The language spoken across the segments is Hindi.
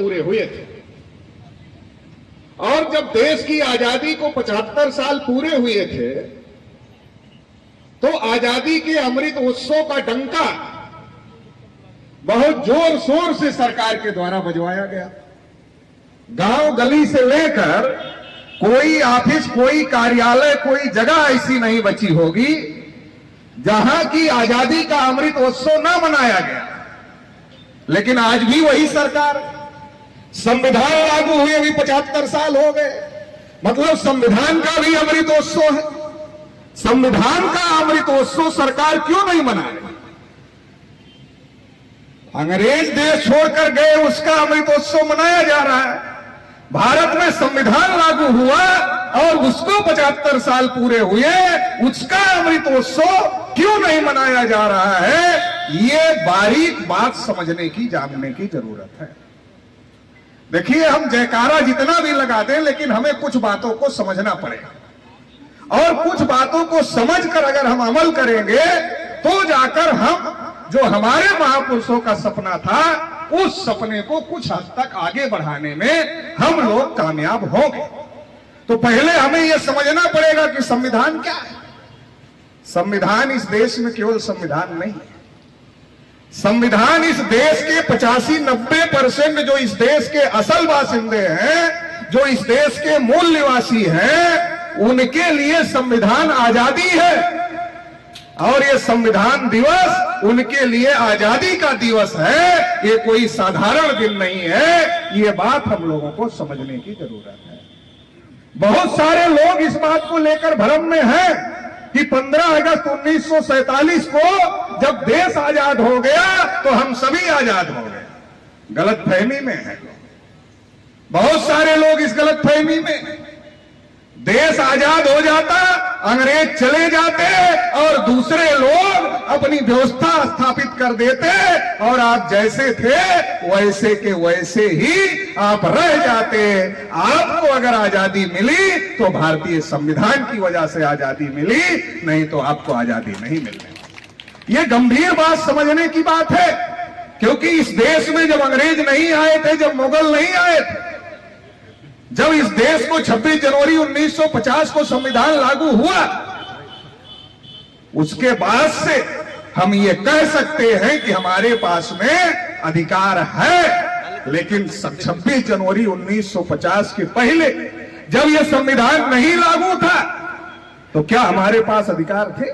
पूरे हुए थे। और जब देश की आजादी को 75 साल पूरे हुए थे तो आजादी के अमृत उत्सव का डंका बहुत जोर शोर से सरकार के द्वारा बजवाया गया। गांव गली से लेकर कोई ऑफिस, कोई कार्यालय, कोई जगह ऐसी नहीं बची होगी जहां की आजादी का अमृत उत्सव न मनाया गया। लेकिन आज भी वही सरकार, संविधान लागू हुए भी 75 साल हो गए, मतलब संविधान का भी अमृतोत्सव है। संविधान का अमृतोत्सव सरकार क्यों नहीं मना रही? अंग्रेज देश छोड़कर गए, उसका अमृतोत्सव मनाया जा रहा है। भारत में संविधान लागू हुआ और उसको 75 साल पूरे हुए, उसका अमृतोत्सव क्यों नहीं मनाया जा रहा है? ये बारीक बात समझने की, जानने की जरूरत है। देखिए, हम जयकारा जितना भी लगा दें, लेकिन हमें कुछ बातों को समझना पड़ेगा और कुछ बातों को समझकर अगर हम अमल करेंगे तो जाकर हम जो हमारे महापुरुषों का सपना था, उस सपने को कुछ हद तक आगे बढ़ाने में हम लोग कामयाब होंगे। तो पहले हमें यह समझना पड़ेगा कि संविधान क्या है। संविधान इस देश में केवल संविधान नहीं है। संविधान इस देश के 85-90% जो इस देश के असल बासिंदे हैं, जो इस देश के मूल निवासी हैं, उनके लिए संविधान आजादी है। और ये संविधान दिवस उनके लिए आजादी का दिवस है, ये कोई साधारण दिन नहीं है। ये बात हम लोगों को समझने की जरूरत है। बहुत सारे लोग इस बात को लेकर भ्रम में हैं कि 15 अगस्त 1947 को जब देश आजाद हो गया तो हम सभी आजाद हो गए। गलतफहमी में है। बहुत सारे लोग इस गलतफहमी में, देश आजाद हो जाता, अंग्रेज चले जाते और दूसरे लोग अपनी व्यवस्था स्थापित कर देते और आप जैसे थे वैसे के वैसे ही आप रह जाते। आपको अगर आजादी मिली तो भारतीय संविधान की वजह से आजादी मिली, नहीं तो आपको आजादी नहीं मिलने। ये गंभीर बात समझने की बात है, क्योंकि इस देश में जब अंग्रेज नहीं आए थे, जब मुगल नहीं आए थे, जब इस देश को 26 जनवरी 1950 को संविधान लागू हुआ, उसके बाद से हम ये कह सकते हैं कि हमारे पास में अधिकार है। लेकिन 26 जनवरी 1950 के पहले जब ये संविधान नहीं लागू था तो क्या हमारे पास अधिकार थे?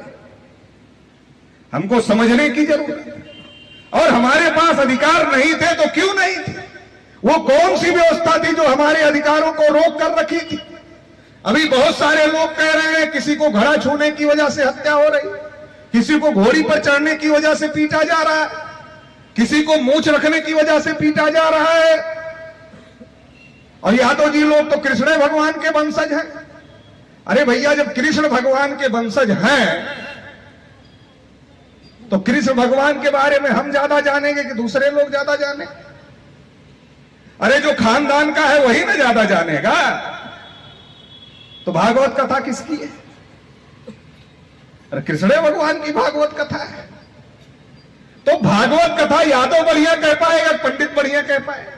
हमको समझने की जरूरत है। और हमारे पास अधिकार नहीं थे तो क्यों नहीं थे? वो कौन सी व्यवस्था थी जो हमारे अधिकारों को रोक कर रखी थी? अभी बहुत सारे लोग कह रहे हैं किसी को घड़ा छूने की वजह से हत्या हो रही, किसी को घोड़ी पर चढ़ने की वजह से पीटा जा रहा है, किसी को मूंछ रखने की वजह से पीटा जा रहा है। और यादव जी लोग तो कृष्ण भगवान के वंशज हैं। अरे भैया, जब कृष्ण भगवान के वंशज हैं तो कृष्ण भगवान के बारे में हम ज्यादा जानेंगे कि दूसरे लोग ज्यादा जाने? अरे जो खानदान का है वही ना ज्यादा जानेगा। तो भागवत कथा किसकी है? अरे कृष्ण भगवान की भागवत कथा है। तो भागवत कथा यादव बढ़िया कह पाएगा, पंडित बढ़िया कह पाएगा?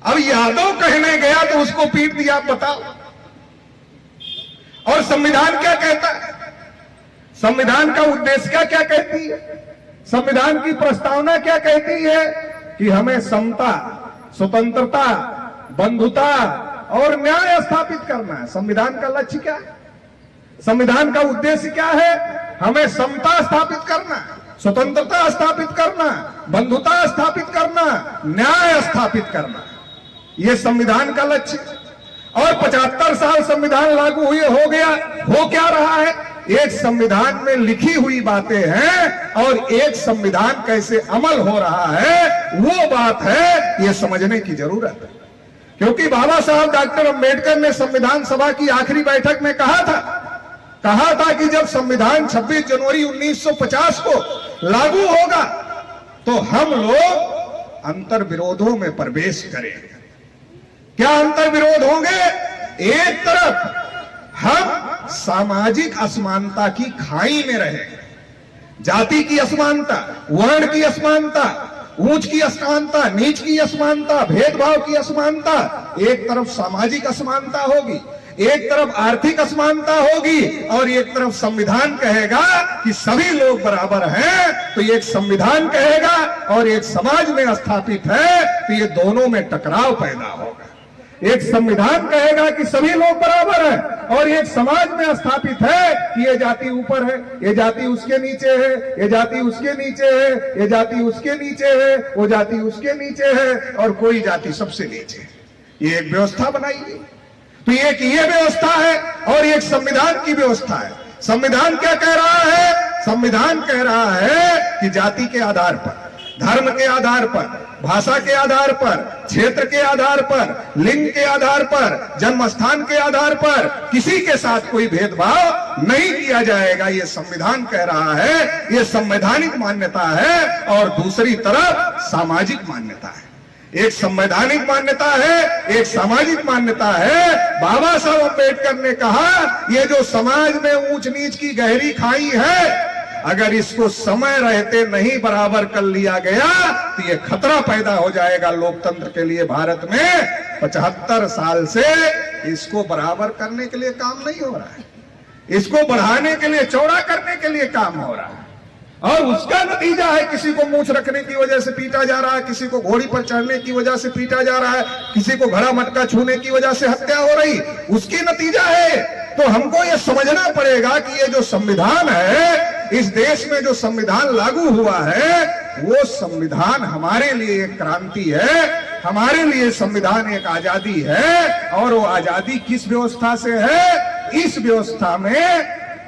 अब यादव कहने गया तो उसको पीट दिया, आप बताओ। और संविधान क्या कहता है? संविधान का उद्देश्य क्या कहती है? संविधान की प्रस्तावना क्या कहती है? कि हमें समता, स्वतंत्रता, बंधुता और न्याय स्थापित करना है। संविधान का लक्ष्य क्या है? संविधान का उद्देश्य क्या है? हमें समता स्थापित करना, स्वतंत्रता स्थापित करना, बंधुता स्थापित करना, न्याय स्थापित करना, यह संविधान का लक्ष्य। और 75 साल संविधान लागू हुए हो गया, हो क्या रहा है? एक संविधान में लिखी हुई बातें हैं और एक संविधान कैसे अमल हो रहा है वो बात है, ये समझने की जरूरत है। क्योंकि बाबा साहब डॉक्टर अंबेडकर ने संविधान सभा की आखिरी बैठक में कहा था कि जब संविधान 26 जनवरी 1950 को लागू होगा तो हम लोग अंतर्विरोधों में प्रवेश करेंगे। क्या अंतर्विरोध होंगे? एक तरफ हम सामाजिक असमानता की खाई में रहेंगे, जाति की असमानता, वर्ण की असमानता, ऊंच की असमानता, नीच की असमानता, भेदभाव की असमानता, एक तरफ सामाजिक असमानता होगी, एक तरफ आर्थिक असमानता होगी, और एक तरफ संविधान कहेगा कि सभी लोग बराबर हैं। तो एक संविधान कहेगा और एक समाज में स्थापित है, तो ये दोनों में टकराव पैदा होगा। एक संविधान कहेगा कि सभी लोग बराबर हैं, और एक समाज में स्थापित है कि ये जाति ऊपर है, ये जाति उसके नीचे है, ये जाति उसके नीचे है, ये जाति उसके नीचे है, वो जाति उसके नीचे है, और कोई जाति सबसे नीचे है। ये एक व्यवस्था बनाई गई। तो एक ये व्यवस्था है और एक संविधान की व्यवस्था है। संविधान क्या कह रहा है? संविधान कह रहा है कि जाति के आधार पर, धर्म के आधार पर, भाषा के आधार पर, क्षेत्र के आधार पर, लिंग के आधार पर, जन्म स्थान के आधार पर किसी के साथ कोई भेदभाव नहीं किया जाएगा। ये संविधान कह रहा है, ये संवैधानिक मान्यता है। और दूसरी तरफ सामाजिक मान्यता है। एक संवैधानिक मान्यता है, एक सामाजिक मान्यता है। बाबा साहब अम्बेडकर ने कहा, ये जो समाज में ऊंच नीच की गहरी खाई है, अगर इसको समय रहते नहीं बराबर कर लिया गया तो ये खतरा पैदा हो जाएगा लोकतंत्र के लिए। भारत में 75 साल से इसको बराबर करने के लिए काम नहीं हो रहा है, इसको बढ़ाने के लिए, चौड़ा करने के लिए काम हो रहा है। और उसका नतीजा है किसी को मूंछ रखने की वजह से पीटा जा रहा है, किसी को घोड़ी पर चढ़ने की वजह से पीटा जा रहा है, किसी को घड़ा मटका छूने की वजह से हत्या हो रही, उसकी नतीजा है। तो हमको ये समझना पड़ेगा कि ये जो संविधान है, इस देश में जो संविधान लागू हुआ है, वो संविधान हमारे लिए एक क्रांति है, हमारे लिए संविधान एक आजादी है। और वो आजादी किस व्यवस्था से है? इस व्यवस्था में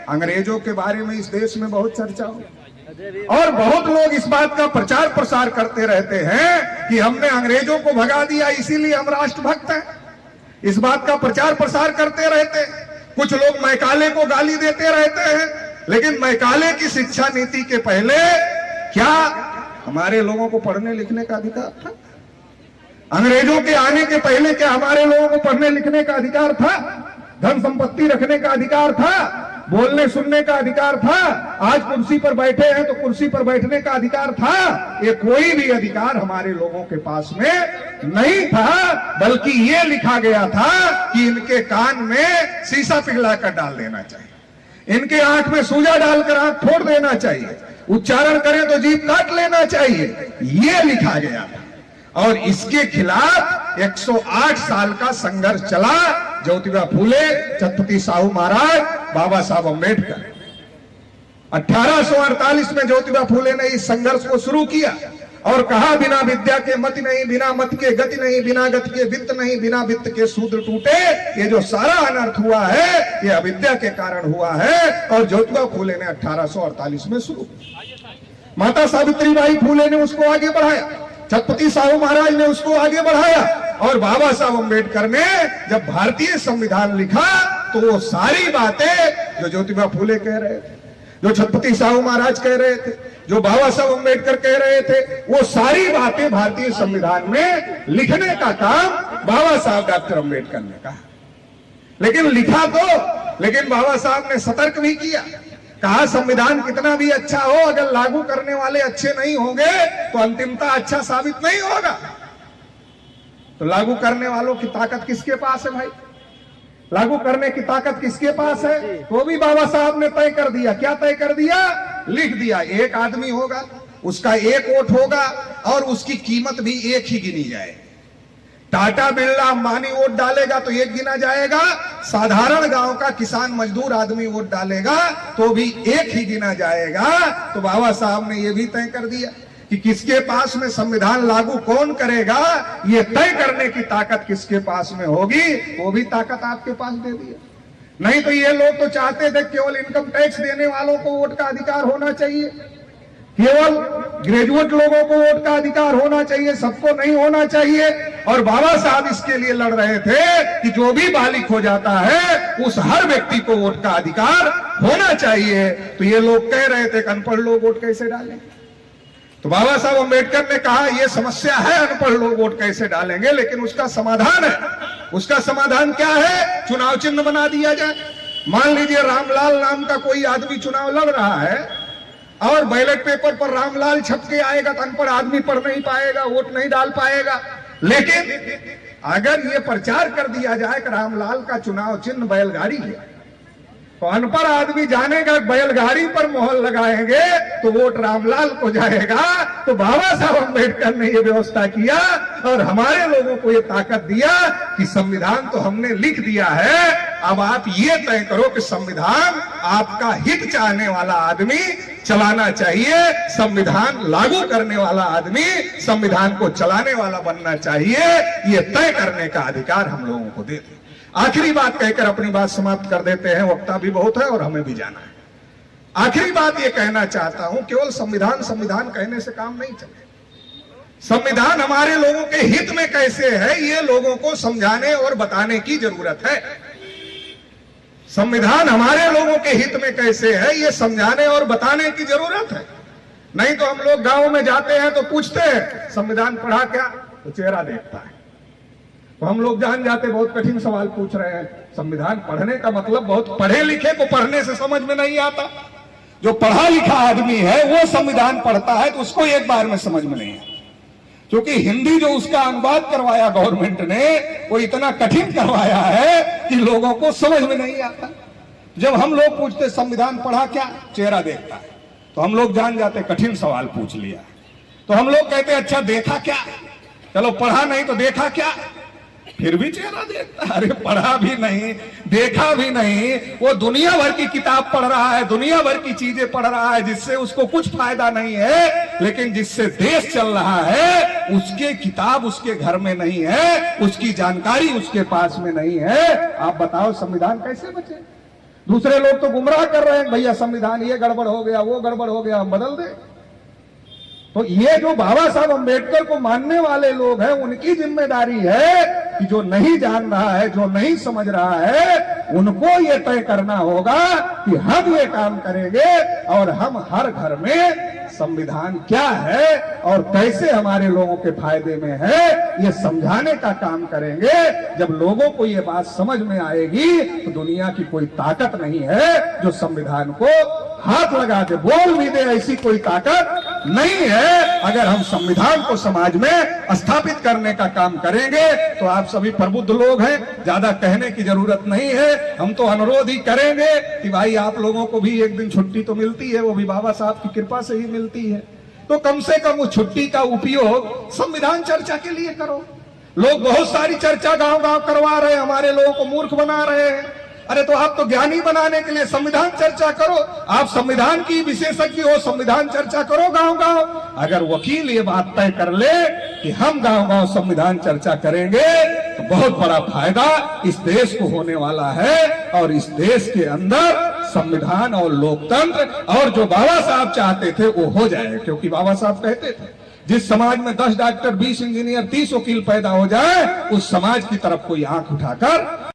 अंग्रेजों के बारे में इस देश में बहुत चर्चा हो, और बहुत लोग इस बात का प्रचार प्रसार करते रहते हैं कि हमने अंग्रेजों को भगा दिया इसीलिए हम राष्ट्रभक्त हैं। इस बात का प्रचार प्रसार करते रहते हैं। कुछ लोग मैकाले को गाली देते रहते हैं, लेकिन मैकाले की शिक्षा नीति के पहले क्या हमारे लोगों को पढ़ने लिखने का अधिकार था? अंग्रेजों के आने के पहले क्या हमारे लोगों को पढ़ने लिखने का अधिकार था? धन संपत्ति रखने का अधिकार था? बोलने सुनने का अधिकार था? आज कुर्सी पर बैठे हैं तो कुर्सी पर बैठने का अधिकार था? ये कोई भी अधिकार हमारे लोगों के पास में नहीं था, बल्कि ये लिखा गया था कि इनके कान में शीशा पिघला कर डाल देना चाहिए, इनके आंख में सूजा डालकर आंख फोड़ देना चाहिए, उच्चारण करें तो जीभ काट लेना चाहिए, ये लिखा गया था। और इसके खिलाफ 108 साल का संघर्ष चला। ज्योतिबा फूले, छत्रपति साहू महाराज, बाबा साहब अम्बेडकर। 1848 में ज्योतिबा फूले ने इस संघर्ष को शुरू किया और कहा, बिना विद्या के मति नहीं, बिना मत के गति नहीं, बिना गति के वित्त नहीं, बिना वित्त के शूद्र टूटे। ये जो सारा अनर्थ हुआ है, ये अविद्या के कारण हुआ है। और ज्योतिबा फूले ने 1848 में शुरू किया। माता सावित्रीबाई फूले ने उसको आगे बढ़ाया, छत्रपति साहू महाराज ने उसको आगे बढ़ाया, और बाबा साहब अम्बेडकर ने जब भारतीय संविधान लिखा तो वो सारी बातें जो ज्योतिबा फूले कह रहे थे, जो छत्रपति साहू महाराज कह रहे थे, जो बाबा साहब अम्बेडकर कह रहे थे, वो सारी बातें भारतीय संविधान में लिखने का काम बाबा साहब डॉक्टर अम्बेडकर ने कहा। लेकिन लिखा तो, लेकिन बाबा साहब ने सतर्क भी किया, कहा संविधान कितना भी अच्छा हो, अगर लागू करने वाले अच्छे नहीं होंगे तो अंतिमता अच्छा साबित नहीं होगा। तो लागू करने वालों की ताकत किसके पास है भाई? लागू करने की ताकत किसके पास है? तो भी बाबा साहब ने तय कर दिया। क्या तय कर दिया? लिख दिया, एक आदमी होगा, उसका एक वोट होगा और उसकी कीमत भी एक ही गिनी जाए। टाटा बिरला अंबानी वोट डालेगा तो एक गिना जाएगा, साधारण गांव का किसान मजदूर आदमी वोट डालेगा तो भी एक ही गिना जाएगा। तो बाबा साहब ने यह भी तय कर दिया कि किसके पास में संविधान लागू कौन करेगा, ये तय करने की ताकत किसके पास में होगी, वो भी ताकत आपके पास दे दिया। नहीं तो ये लोग तो चाहते थे केवल इनकम टैक्स देने वालों को वोट का अधिकार होना चाहिए, केवल ग्रेजुएट लोगों को वोट का अधिकार होना चाहिए, सबको नहीं होना चाहिए। और बाबा साहब इसके लिए लड़ रहे थे कि जो भी बालिग हो जाता है उस हर व्यक्ति को वोट का अधिकार होना चाहिए। तो ये लोग कह रहे थे कि अनपढ़ लोग वोट कैसे डालें। तो बाबा साहब अम्बेडकर ने कहा यह समस्या है, अनपढ़ लोग वोट कैसे डालेंगे, लेकिन उसका समाधान है। उसका समाधान क्या है? चुनाव चिन्ह बना दिया जाए। मान लीजिए रामलाल नाम का कोई आदमी चुनाव लड़ रहा है और बैलेट पेपर पर रामलाल छप के आएगा तो अनपढ़ आदमी पढ़ नहीं पाएगा, वोट नहीं डाल पाएगा। लेकिन अगर ये प्रचार कर दिया जाए कि रामलाल का चुनाव चिन्ह बैलगाड़ी है, तो अनपढ़ आदमी जानेगा बैलगाड़ी पर मोहर लगाएंगे तो वोट रामलाल को जाएगा। तो बाबा साहब अम्बेडकर ने ये व्यवस्था किया और हमारे लोगों को ये ताकत दिया कि संविधान तो हमने लिख दिया है, अब आप ये तय करो कि संविधान आपका हित चाहने वाला आदमी चलाना चाहिए, संविधान लागू करने वाला आदमी संविधान को चलाने वाला बनना चाहिए। ये तय करने का अधिकार हम लोगों को देते। आखिरी बात कहकर अपनी बात समाप्त कर देते हैं, वक्ता भी बहुत है और हमें भी जाना है। आखिरी बात ये कहना चाहता हूं, केवल संविधान संविधान कहने से काम नहीं चले। संविधान हमारे लोगों के हित में कैसे है, ये लोगों को समझाने और बताने की जरूरत है। संविधान हमारे लोगों के हित में कैसे है, ये समझाने और बताने की जरूरत है। नहीं तो हम लोग गांव में जाते हैं तो पूछते हैं संविधान पढ़ा क्या, तो चेहरा देखता है। तो हम लोग जान जाते बहुत कठिन सवाल पूछ रहे हैं। संविधान पढ़ने का मतलब बहुत पढ़े लिखे को पढ़ने से समझ में नहीं आता। जो पढ़ा लिखा आदमी है वो संविधान पढ़ता है तो उसको एक बार में समझ में नहीं आता, क्योंकि हिंदी जो उसका अनुवाद करवाया गवर्नमेंट ने वो इतना कठिन करवाया है कि लोगों को समझ में नहीं आता। जब हम लोग पूछते संविधान पढ़ा क्या, चेहरा देखता है, तो हम लोग जान जाते कठिन सवाल पूछ लिया। तो हम लोग कहते अच्छा देखा क्या, चलो पढ़ा नहीं तो देखा क्या, फिर भी चेहरा देखता है। अरे पढ़ा भी नहीं, देखा भी नहीं, वो दुनिया भर की किताब पढ़ रहा है, दुनिया भर की चीजें पढ़ रहा है जिससे उसको कुछ फायदा नहीं है, लेकिन जिससे देश चल रहा है उसके किताब उसके घर में नहीं है, उसकी जानकारी उसके पास में नहीं है। आप बताओ संविधान कैसे बचे? दूसरे लोग तो गुमराह कर रहे हैं, भैया संविधान ये गड़बड़ हो गया, वो गड़बड़ हो गया, हम बदल दे। तो ये जो बाबा साहब अम्बेडकर को मानने वाले लोग हैं उनकी जिम्मेदारी है कि जो नहीं जान रहा है, जो नहीं समझ रहा है, उनको ये तय करना होगा कि हम ये काम करेंगे और हम हर घर में संविधान क्या है और कैसे हमारे लोगों के फायदे में है ये समझाने का काम करेंगे। जब लोगों को ये बात समझ में आएगी तो दुनिया की कोई ताकत नहीं है जो संविधान को हाथ लगा के बोल भी दे, ऐसी कोई ताकत नहीं है। अगर हम संविधान को समाज में स्थापित करने का काम करेंगे तो आप सभी प्रबुद्ध लोग हैं, ज्यादा कहने की जरूरत नहीं है। हम तो अनुरोध ही करेंगे कि भाई आप लोगों को भी एक दिन छुट्टी तो मिलती है, वो भी बाबा साहब की कृपा से ही मिलती है, तो कम से कम उस छुट्टी का उपयोग संविधान चर्चा के लिए करो। लोग बहुत सारी चर्चा गांव गांव करवा रहे हैं, हमारे लोगों को मूर्ख बना रहे हैं। अरे तो आप तो ज्ञानी बनाने के लिए संविधान चर्चा करो, आप संविधान की विशेषज्ञ हो, संविधान चर्चा करो गांव गांव। अगर वकील ये बात तय कर ले कि हम गांव गांव संविधान चर्चा करेंगे तो बहुत बड़ा फायदा इस देश को होने वाला है और इस देश के अंदर संविधान और लोकतंत्र और जो बाबा साहब चाहते थे वो हो जाए। क्योंकि बाबा साहब कहते थे जिस समाज में 10 डॉक्टर, 20 इंजीनियर, 30 वकील पैदा हो जाए उस समाज की तरफ कोई आंख उठाकर